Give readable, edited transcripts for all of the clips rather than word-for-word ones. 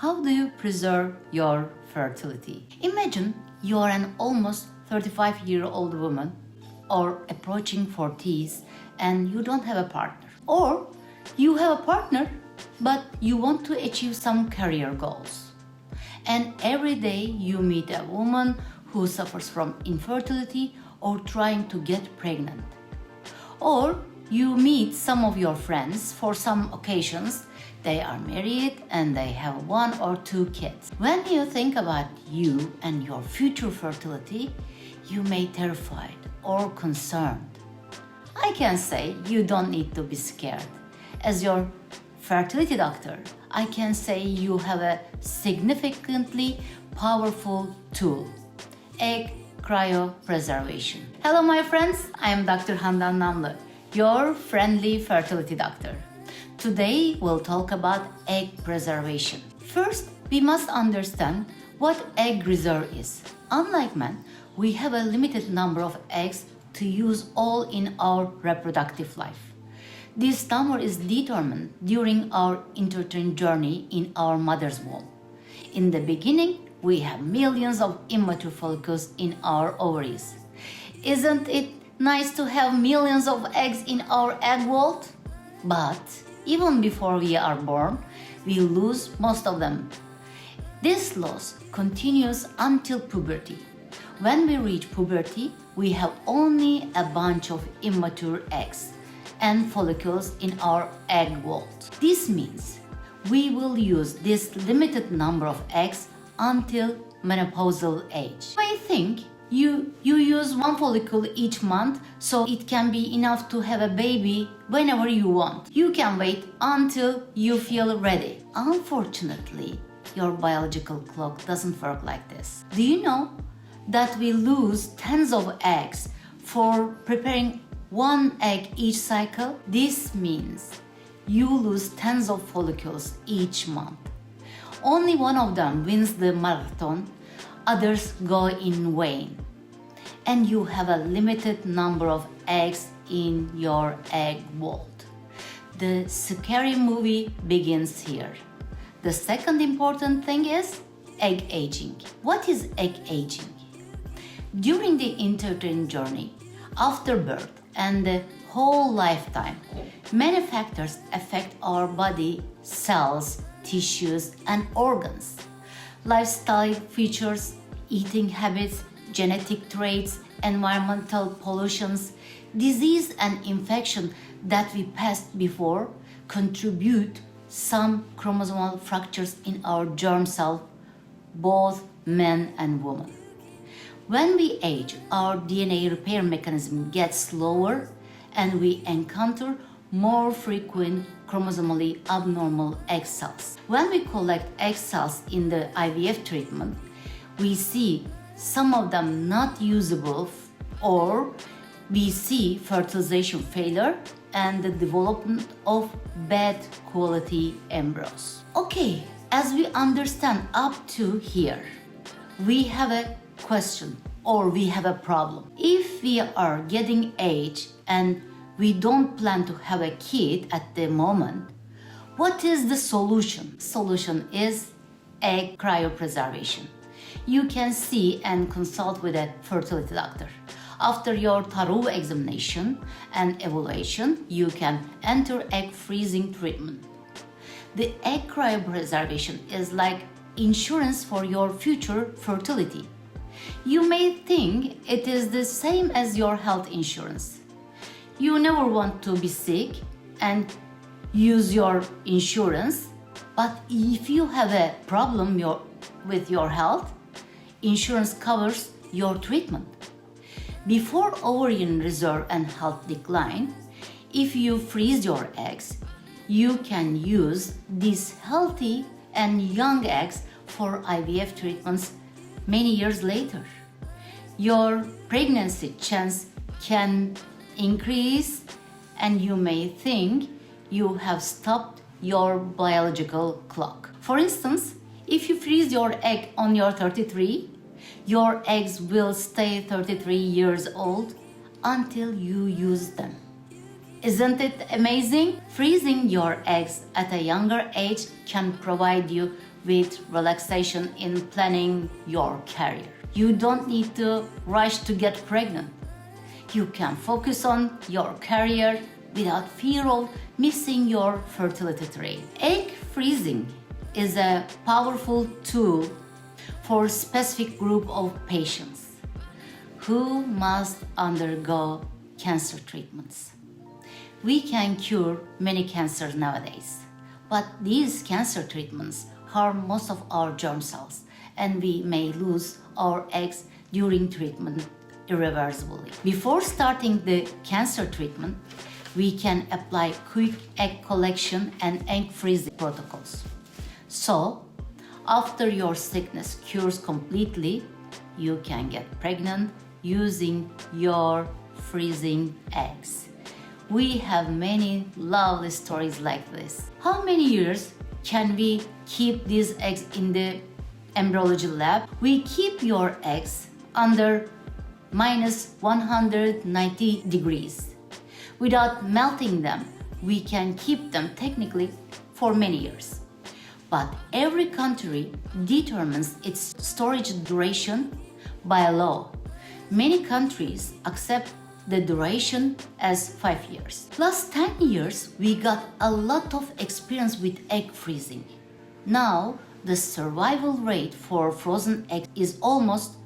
How do you preserve your fertility? Imagine you are an almost 35-year-old woman or approaching 40s and you don't have a partner. Or you have a partner but you want to achieve some career goals. And every day you meet a woman who suffers from infertility or trying to get pregnant. Or you meet some of your friends for some occasions. They are married and they have 1 or 2 kids. When you think about you and your future fertility, you may be terrified or concerned. I can say you don't need to be scared. As your fertility doctor, I can say you have a significantly powerful tool, egg cryopreservation. Hello my friends, I am Dr. Handan Namli, your friendly fertility doctor. Today we'll talk about egg preservation. First, we must understand what egg reserve is. Unlike men, we have a limited number of eggs to use all in our reproductive life. This number is determined during our intrauterine journey in our mother's womb. In the beginning, we have millions of immature follicles in our ovaries. Isn't it nice to have millions of eggs in our egg vault? But even before we are born, we lose most of them. This loss continues until puberty. When we reach puberty, we have only a bunch of immature eggs and follicles in our egg vault. This means we will use this limited number of eggs until menopausal age. I think you use 1 follicle each month, so it can be enough to have a baby whenever you want. You can wait until you feel ready. Unfortunately, your biological clock doesn't work like this. Do you know that we lose tens of eggs for preparing 1 egg each cycle? This means you lose tens of follicles each month. Only one of them wins the marathon, others go in vain. And you have a limited number of eggs in your egg vault. The scary movie begins here. The second important thing is egg aging. What is egg aging? During the intrauterine journey, after birth, and the whole lifetime, many factors affect our body, cells, tissues, and organs. Lifestyle features, eating habits, genetic traits, environmental pollutions, disease and infection that we passed before contribute some chromosomal fractures in our germ cell, both men and women. When we age, our DNA repair mechanism gets slower and we encounter more frequent chromosomally abnormal egg cells. When we collect egg cells in the IVF treatment, we see some of them not usable or we see fertilization failure and the development of bad quality embryos. Okay, as we understand up to here, we have a question or we have a problem. If we are getting age and we don't plan to have a kid at the moment, what is the solution? Solution is egg cryopreservation. You can see and consult with a fertility doctor. After your thorough examination and evaluation, you can enter egg freezing treatment. The egg cryopreservation is like insurance for your future fertility. You may think it is the same as your health insurance. You never want to be sick and use your insurance, but if you have a problem with your health, insurance covers your treatment. Before ovarian reserve and health decline, if you freeze your eggs, you can use these healthy and young eggs for IVF treatments many years later. Your pregnancy chance can increase and you may think you have stopped your biological clock. For instance, if you freeze your egg on your 33, your eggs will stay 33 years old until you use them. Isn't it amazing? Freezing your eggs at a younger age can provide you with relaxation in planning your career. You don't need to rush to get pregnant. You can focus on your career without fear of missing your fertility train. Egg freezing is a powerful tool for a specific group of patients who must undergo cancer treatments. We can cure many cancers nowadays, but these cancer treatments harm most of our germ cells, and we may lose our eggs during treatment irreversibly. Before starting the cancer treatment, we can apply quick egg collection and egg freezing protocols. So, after your sickness cures completely, you can get pregnant using your freezing eggs. We have many lovely stories like this. How many years can we keep these eggs in the embryology lab? We keep your eggs under minus 190 degrees. Without melting them, we can keep them technically for many years. But every country determines its storage duration by law. Many countries accept the duration as 5 years. Last 10 years, we got a lot of experience with egg freezing. Now, the survival rate for frozen eggs is almost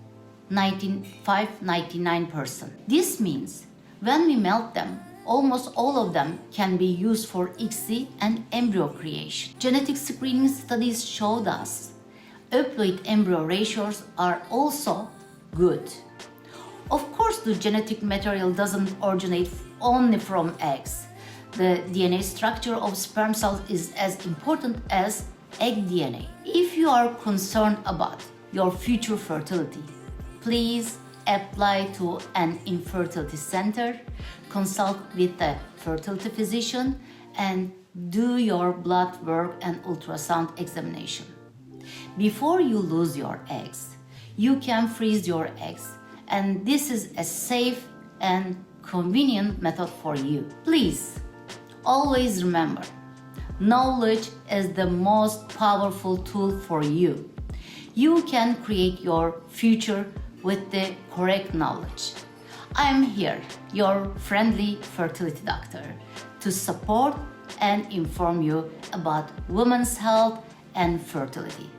95-99%. This means when we melt them, almost all of them can be used for ICSI and embryo creation. Genetic screening studies showed us EUPLOID embryo ratios are also good. Of course, the genetic material doesn't originate only from eggs. The DNA structure of sperm cells is as important as egg DNA. If you are concerned about your future fertility, please apply to an infertility center, consult with a fertility physician, and do your blood work and ultrasound examination. Before you lose your eggs, you can freeze your eggs, and this is a safe and convenient method for you. Please, always remember, knowledge is the most powerful tool for you. You can create your future with the correct knowledge. I am here, your friendly fertility doctor, to support and inform you about women's health and fertility.